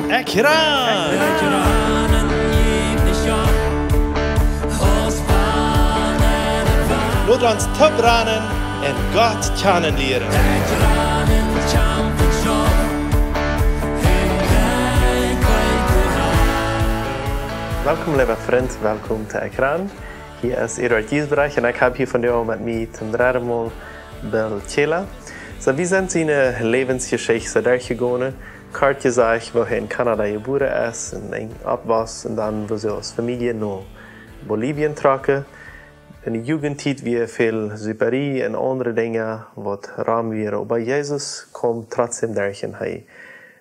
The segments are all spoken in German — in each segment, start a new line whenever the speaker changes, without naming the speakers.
Ekjran! Laat ons te branen en God kennen leren.
Welkom lieve vriend, welkom te ekjran. Hier is Eduard Giesbrecht en ik heb hier vandaag met mij ten derde maal Bill Kehler. So, we zijn zijn levensgeschichte doorgegaan. Kort gezegd, waar hij in Canada geboren is en op was en dan we als familie naar Bolivien trokken. In de jugendtijd weer veel zuperie en andere dingen wat raam weer. Maar Jezus komt trotzdem daarheen. Hij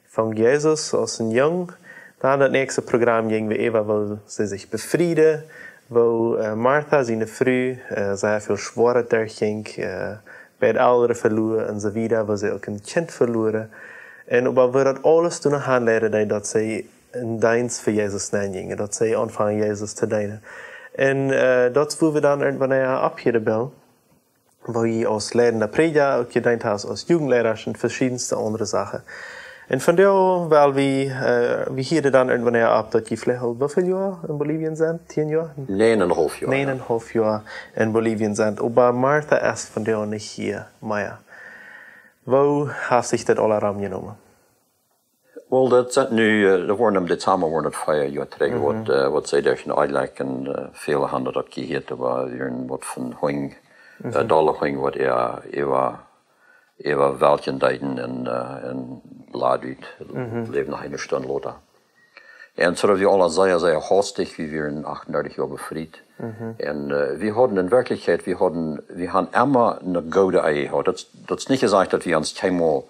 vangt Jezus als een jong. Dan het nächste programma ging we even, wil ze zich bevrieden. Waar Martha, zijn vrouw, zeer veel zwaarder doorging. Bij het ouderen verloren en zo verder, waar ze ook een kind verloren. En we dat alles toen aanleiden dat zij een dienst voor Jezus gingen. Dat zij aanvangen Jezus te dienen. En dat voeren we dan wanneer op hier de bel. Waar je als leidende prediker ook gedient hebt als jugendleider en verschillende andere zaken. En vandaar wel we hier dan wanneer op dat je vielleicht al hoeveel jaar in Bolivien zijn? 10 jaar?
9,5 jaar.
9,5 jaar in Bolivien zijn. Maar Martha is vandaar niet hier. Maar hoe heeft zich dat alle ram genomen?
Wel, dat zijn nu, er worden om dit samen worden het 5 jaar terug, wat zij daar eigenlijk en vele handen dat geheerd hebben, wat van hoing, dollar hoing, wat ewa weltjen deiden en laat uit, leven nog een stunde later. En zo hebben we alle zeer hastig, wie we in 38 jaar bevrijd. En we hadden in werkelijkheid, we hadden immer een gouden ei gehad. Dat is niet gezegd dat we ons helemaal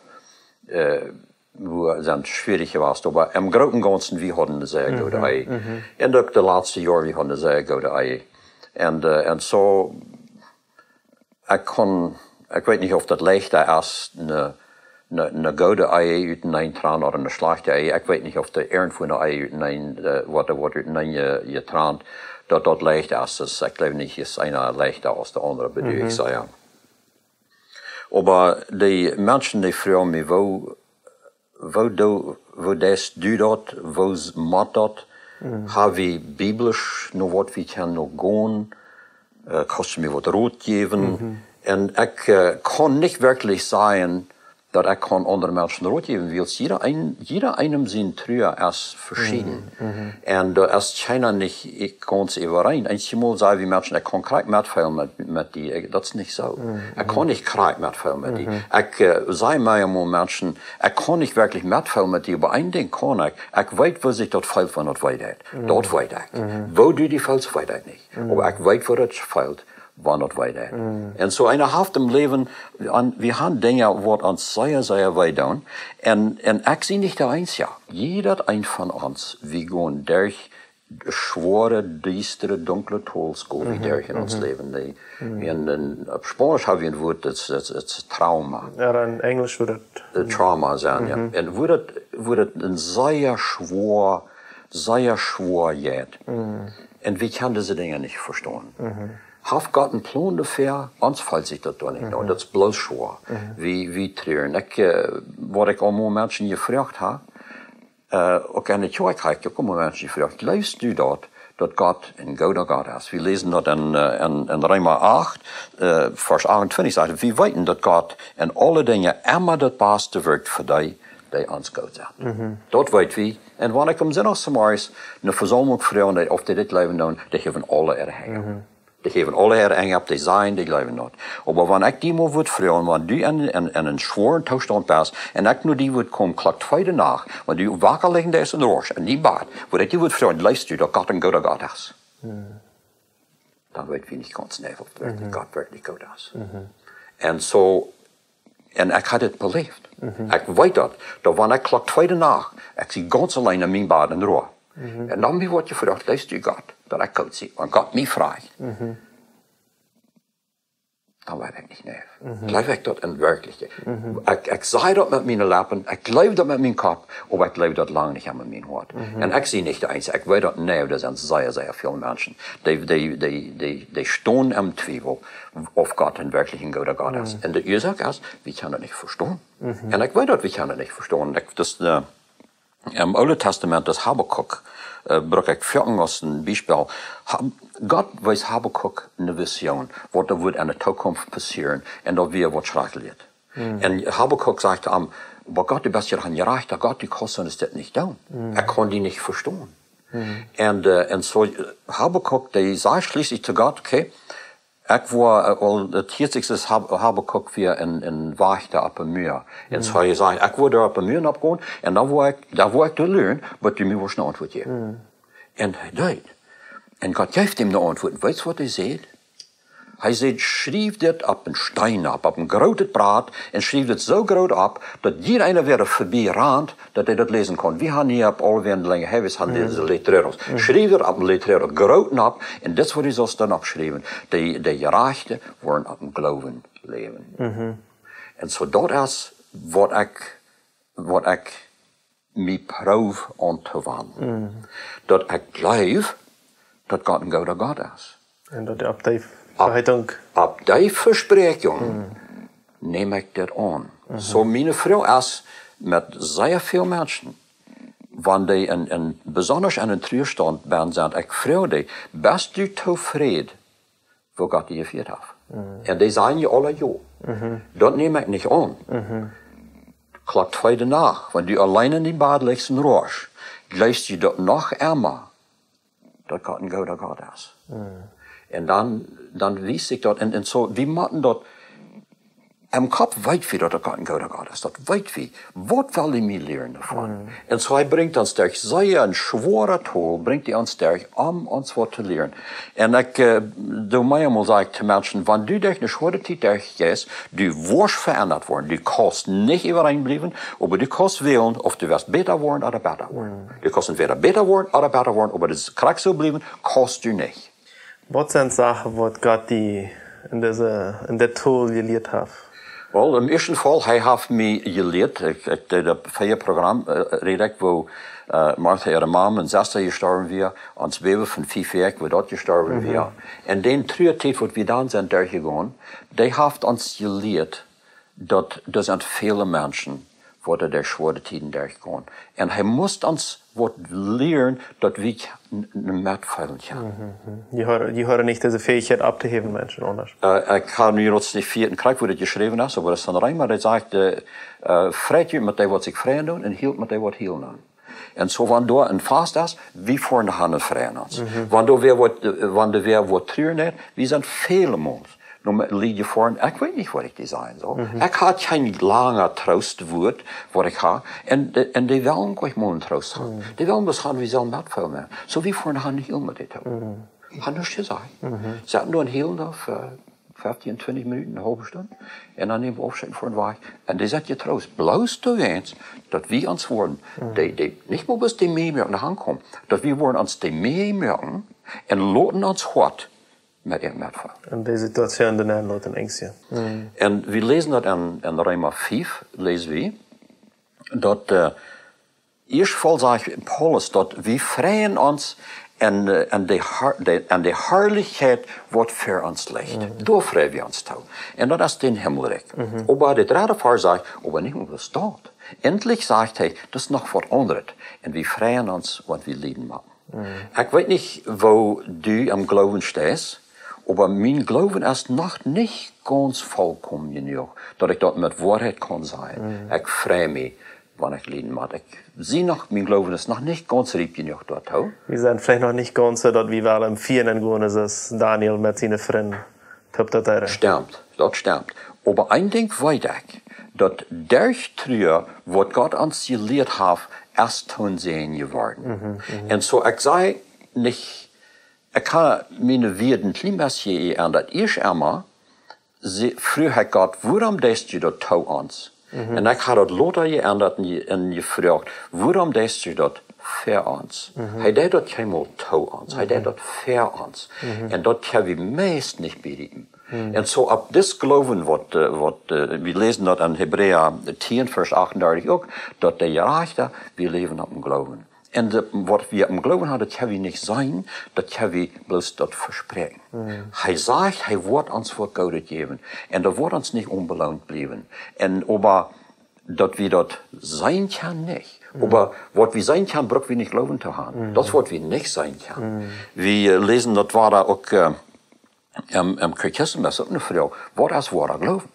zijn schwierig geweest, maar im Großen und Ganzen, we hadden een zeer gouden ei. En ook de laatste jaar, we hadden een zeer gouden ei. En zo, ik weet niet of dat leichter is, een gouden ei uit een traan of een slechte ei. Ik weet niet of de ernst van een ei uit een je traan, dat leichter is. Dus ik geloof niet, is een leichter als de andere, bedoel ik zeggen. Maar die mensen die vragen me, wo das doet dat, wo maakt dat, hebben we biblisch nog wat we kunnen nog gaan, kost je me wat rood geven. En ik kan niet werkelijk zeggen dat ik kan andere mensen rood geven wil. Jeder einem zijn Trua is verschieden. En dat is China niet, ik kan ze overeen. Eenmaal zeggen we mensen, ik kan krijg metvuil met die. Dat is niet zo. Ik kan niet krijg metvuil met die. Ik zei mij eenmaal mensen, ik kan niet werkelijk metvuil met die, maar één ding kan ik. Ik weet waar zich dat vuil van dat weet. Dat weet ik. Waar doe die vuil, weet ik niet. Maar ik weet waar het vuil. Wanneer wij dat. En zo een half im leven, we hebben dingen wat ons zeer wij doen. En ik zie niet de eens, ja. Jeder een van ons, we gaan durch schwere, duistere, donkere tolschool wie durch in ons leven. En op Spanisch hebben we een woord, het is trauma.
Ja, in Engels wordt het
trauma zijn, ja. En wordt het een zeer schwer jet. En we kunnen deze dingen niet verstaan. Heeft God een plan dafür? Ons valt zich dat dan niet. Nou, dat is bloos schwer. Wie treuren. Wat ik allemaal mensen gevraagd heb, ook in de kerk heb ik allemaal mensen gevraagd, luister u dat God een goede God is. We lezen dat in Römer 8, vers 28, zegt, we weten dat God in alle dingen immer het beste werkt voor die ons goed zijn. Dat weten we. En wanneer ik om zondagsmorgens een verzameling vraag of die dit leven doen, die geven alle erheen. Die geven alle herinneringen op, die zijn, die geloven niet. Maar wanneer ik die moet wordt vragen, wanneer die in een zware toestand past, en ik nu die wordt komen, klokt 2 nacht, wanneer die wakker liggen daar in de roos, en die bad, wanneer ik die wordt vragen, luister u dat God een goede God is. Dan weet we niet ganz nee of God werkelijk goed is. En zo, en ik had het beleefd. Ik weet dat wanneer ik klokt 2 nacht, ik zie ganz alleen in mijn bad in de roos. En dan wordt je gevraagd, luister u God, dat ik goed zie. Want God mij vraagt. Dan weet ik niet nee. Geloof ik dat in werkelijkheid. Ik zei dat met mijn lippen, ik geloof dat met mijn kop, maar ik geloof dat lang niet met mijn hart. En ik zie niet de einzige, ik weet dat nee, er zijn zeer veel mensen. Die staan in twijfel of God een werkelijk een goede God is. En de oorzaak is, we kunnen het niet verstaan. En ik weet dat we kunnen het niet verstaan. Im Alten Testament, das Habakuk, brauche ich für als ein Beispiel. Gott weiß Habakuk eine Vision, was da wird in der Zukunft passieren, und da wird was schrecklich. Und Habakuk sagte aber Gott, du bist ja ein gerechter Gott, die kannst uns das nicht tun. Er kann die nicht verstehen. Und so Habakuk, der sagt schließlich zu Gott, okay, ich war, das jetzt ist Habakuk wie ein Wächter auf dem Meer. Und so hat er gesagt, ich war da auf dem Meer abgegangen, und da war ich zu lernen, was du mir eine Antwort geben. Und er deed. Und Gott gibt ihm eine Antwort. Weißt du, was er sagt? Er sagt, schrieb das auf einen Stein ab, auf ein großes Blatt, und schrieb das so groß ab, dass jeder einer wieder vorbei rannt, dass er das lesen kann. Wir haben hier auf alle länger her, wir haben diese Letreros. Schrieb das auf ein Letrero, groß ab, und das wurde so dann abgeschrieben. Die Gerechten wollen auf dem Gloowen leben. Und so das ist, was ich mir proef aan te wandelen. Dat ik geloof dat God een goede God is.
En dat op die verheitung.
Op die verspreking neem ik dat aan. Zo mijn vrouw is met zeer veel mensen, wanneer die in besonders in een toestand zijn, ik vraag die, best u tevreden voor God die gevierd heeft? En die zijn je alle ja. Dat neem ik niet aan. Klok 2 Nacht, wenn du allein in die Bad legst und ruhst, glaubst du dort noch immer, dass Gott ein guter Gott ist. Und dann wies ich dort, und so, wir machen dort, im Kopf weit wie, dass Gott ein guter Gott ist, dort weit wie, was will ich mir lernen davon? Und so, er bringt uns durch, sei ein schwerer Tool, bringt uns durch, uns was zu lernen. Und ich, du manchmal sage ich zu Menschen, wenn du durch eine schwere Zeit durchgehst, du wirst verändert worden, du kannst nicht übereinbleiben, aber du kannst wählen, ob du wirst besser worden oder besser worden. Du kannst entweder besser worden oder besser worden, aber das kriegst du bleiben, kannst du nicht.
Was sind Sachen, was Gott die in der Tool gelehrt hat?
Wel, im ersten Fall, hij heeft mij geleerd, ik deed op 4 programma, wo Martha ihre Mama in 6 gestorben wir, ans Baby von 5 Jahren, wo dort gestorben wir. Und den Trüertief, wo wir dann sind durchgegangen, der hat uns gelehrt, dass das sind viele Menschen, wo der schwere Tiden durchgehen. Und er muss uns was lernen, dass wir mitfallen können.
Die hören nicht diese Fähigkeit abzuheben, Menschen, anders.
Ich habe mir jetzt nicht 4. Krieg, wo das geschrieben ist, aber das ist ein Reimer, der sagt, freit je met dem, was sich freien doen, en hield met dem, was hield doen. En zo, wanneer er een vast is, wie voor de handen vrijen ons. Wanneer weer wat treuren heeft, wie zijn vele mond. Nu lieg je voor, ik weet niet wat ik die zijn zal. Ik had geen lange troostwoord, wat ik had, en die willen ook wel een troost hebben. Die willen misschien wie zelf met veel meer. Zo wie voor de handen hield met dit ook. Had niks gezegd. Ze hadden door een heel dag, 15, 20 Minuten, eine halbe Stunde. Und dann nehmen wir Aufstehen vor den Weg. Und die sagt getrost, bloß du eins, dass wir uns wollen, die nicht mal bis die Mehrmerken nach Hand kommen, dass wir wollen uns die Mehrmerken und loten uns hart mit ihrem Mitfall.
Und die Situation dann loten Ängste.
Und wir lesen das in Römer 5, lesen wir, dass, erst voll sagt Paulus, dass wir freuen uns en de herrlichheid wordt voor ons ligt. Daar vrij we ons toe. En dat is den Himmelrijk. Aber de derde vers zegt, aber niet meer bestaat. Endlich zegt hij, dat is nog veranderd. En we vrijen ons wat we lijden maken. Ik weet niet wo du am Gloowen stehst, aber mein Glauben ist noch nicht ganz vollkommen genug, dass ich dort mit Wahrheit kann sein. Ich freue mich, wenn ich leiden mag. Ich sehe noch, mein Glauben ist noch nicht ganz rieb genug dort.
Wir sind vielleicht noch nicht ganz so, dass wir wel im Vieren gehen, als Daniel mit seinen Freunden.
Stimmt, das stimmt. Aber ein Ding weiß ich, dass durch Trua, was Gott uns gelehrt hat, erst tun sehen geworden. Und so, ich sage nicht, ich kann meine Werden klein bisschen ändern. Ich immer, früher hat Gott, warum lässt du das zu uns? Und ich habe das lauter geändert und gefragt, warum lässt du das für uns? Er hat das keinmal zu uns, er hat das für uns. Und das können wir meist nicht bedienen. Und so, ab das Glauben, wir lesen das in Hebräer 10, Vers 38 auch, dass der Gerechte, wir leben ab dem Glauben. Und was wir am Glauben haben, das können wir nicht sein, das können wir bloß dort versprechen. Er sagt, er wird uns was Gutes geben. Und er wird uns nicht unbelohnt bleiben. Und aber dass wir dort sein kann nicht. Aber was wir sein kann, brauchen wir nicht glauben zu haben. Das, was wir nicht sein kann. Wir lesen, das war da auch im Kirchenmesse eine Frau, was war glauben?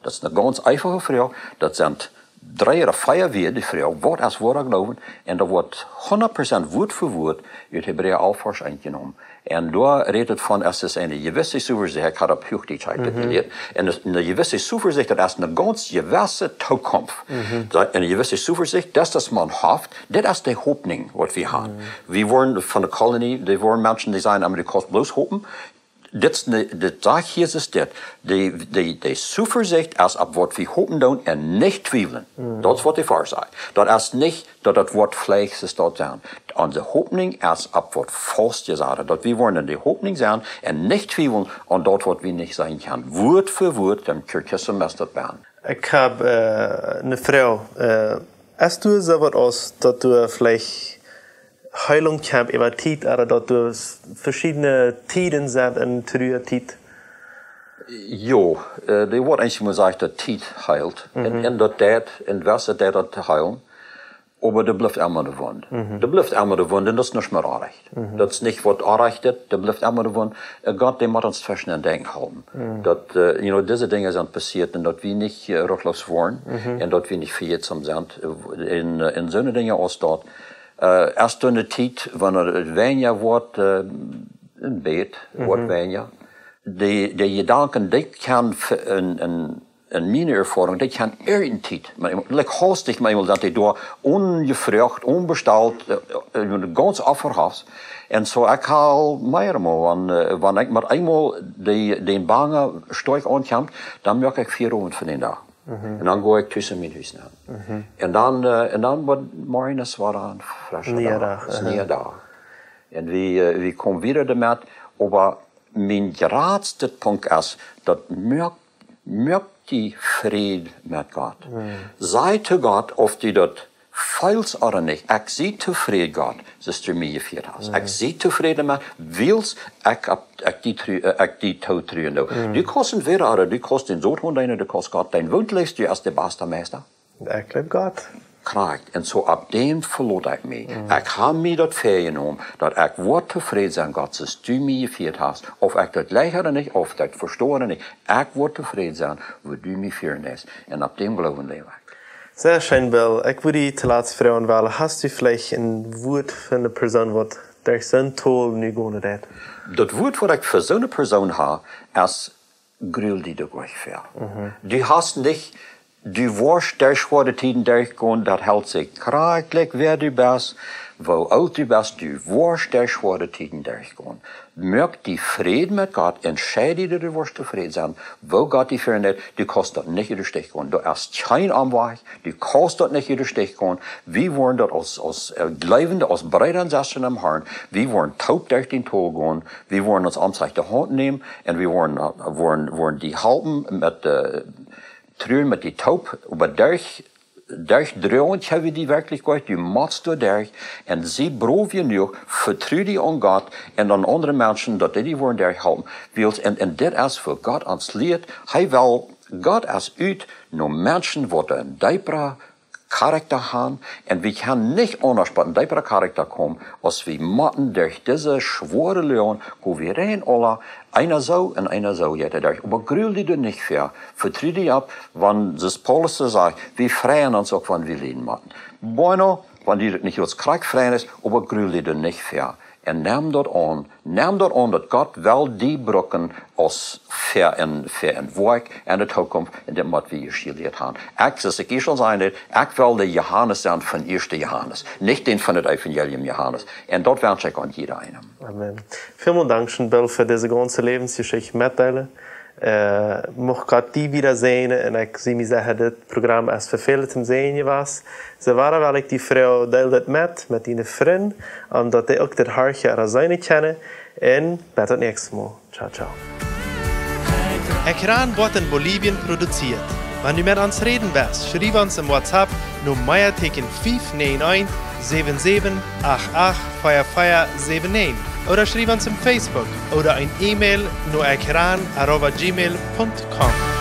Das ist eine ganz einfache Frau, das sind 3 oder 4 weer die Frau, was war glauben, und da wird 100% Wort für Wort uit Hebräer Alfars eingenommen. Und da redet von, es ist eine gewisse Zuversicht, ich habe auf Hochdeutsch gelehrt, und eine gewisse Zuversicht, das ist eine ganz gewisse Zukunft. Eine gewisse Zuversicht, das man hofft, das ist die Hoffnung, was wir haben. Wir wollen von der Kolonie, die wollen Menschen, die sagen, Amerikas bloß hoffen. Das Sache hier ist das, die Zuversicht ist, ab was wir hoffen tun und nicht zweifeln. Das ist, was die Vers sagt. Das ist nicht, dass das Wort Fleisch ist dort sein. Unsere Hoffnung ist, ab was fast gesagt, dass wir wollen in die Hoffnung sein und nicht zweifeln an dort, was wir nicht sein können. Wort für Wort, dem Kirchensemester werden.
Ich habe eine Frau. Hast du so was aus, dass du vielleicht Heilung kann über Zeit, oder dass du verschiedene Tiden sind in Trua Zeit?
Jo, die wordt eens maar gezegd dat tijd heilt. En dat en was het dat te heilen. Aber da bleibt immer der Wund. Da bleibt immer der Wund, und das ist nicht mehr Anrecht. Das ist nicht, was Anrecht ist, da bleibt immer der Wund. Gott, der muss uns zwischen den Denken halten. Dass, diese Dinge sind passiert, und dass wir nicht rücklos waren, und dass wir nicht verjetzt sind. In so eine Dinge aus dort. Erst in der Zeit, wenn es weniger wird, im Bett, wird weniger. Die Gedanken, die kann in meiner Erfahrung, die kann irgendwie, like hastig manchmal, dass die da ungefragt, unbestellt, ganz afverhast. Und so, ich habe mehrmals, wenn ich mit einmal den Bangen stark ankomme, dann merke ich 4 Uhr von den da. Und dann gehe ich tussen mijn huis naar. En dan wordt morgens war een frisse dag. Sneeuwdag. En we komen weer damit, aber mijn grootste punt is, dat merkt die Friede mit Gott. Sei zu Gott, of die dat feils oder nicht. Ich zie tevreden Gott, Sister mir geführt hast. Ich zie tevreden mit, wils ich die Tod trüen. Die kosten wieder, oder die kosten so tun, die kosten Gott. Dein Wund lässt du als der beste Meister.
Ich glaube Gott.
Korrekt. Und so ab dem verlor ich mich. Ich habe mir das vergenommen, dass ich wort tevreden sein, Gott, dass du mir geführt hast. Ob ich das gleich oder nicht, ob ich das verstehe oder nicht. Ich wort tevreden sein, wo du mich führen lässt. Und ab dem Glauben lebe ich.
Sehr schön, Bill. Ich würde die laatste Frauen wählen. Hast du vielleicht ein Wort für eine Person, was durch so ein Toll nicht gehen hat?
Das Wort, was ich für so eine Person habe, ist geduldig durchführen. Du hast nicht, du wirst durch schwere Zeiten durchgehen, das hält sich kräftig, wer du bist, wo alt du bist, du wirst durch schwere Zeiten durchgehen. Merk die Frieden mit Gott, entscheide dich, du wirst zufrieden sein, wo Gott dich führen hat, du kannst dort nicht in den Stich gehen. Du hast kein Anwalt, du kannst dort nicht in den Stich gehen. Wir wollen dort als Glaubende, als Brüder sitzen am Herrn, wir wollen taub durch den Tod gehen, wir wollen uns anzeigen die Hand nehmen, und wir wollen die halten mit Trüen mit die Taub, aber durch drehen haben wir die Wirklichkeit, die machst du durch, und sie brauchen genug, vertrauen die an Gott und an andere Menschen, dass die wollen durchhalten. Und das ist für Gott ans Lied. Hij will Gott als uit, nur Menschen, die einen deeper Charakter haben, und wir können nicht anders mit einem deeper Charakter kommen, als wir machen durch diese schwere Lehren, wo wir rein alle, einer so und einer so jeder durch. Aber grüll die nicht für. Vertrau die ab, wenn das Paulus sagt, wir freuen uns auch, wenn wir Leben machen. Bueno, wenn die nicht als Krieg freien ist, aber grüll die nicht für. Und nimm dort an, dass Gott will die Brücken als für ein Werk in der Zukunft, in dem was wir geschildert haben. Ich schon sagen, ich will der Johannes sein von 1. Johannes, nicht den von dem Evangelium Johannes. Und dort wünsche ich an jeder einen.
Amen. Vielen Dank, Bill, für diese ganze Lebensgeschichte mitteilen. Mocht Gott die wiedersehen, und ich sehe mich sagen, das Programm ist für viele zum Sehen was. So waren, weil ich die Frau deelt mit ihren Freunden, und dass die auch das Herz ihrer Seine kennen. Und bis zum nächsten Mal. Ciao, ciao.
Ekjran wird in Bolivien produziert. Wenn du mit uns reden willst, schreib uns im WhatsApp nur Meierteken 591 77 88 4479 oder schreib uns im Facebook oder ein E-Mail nur ekjran@gmail.com.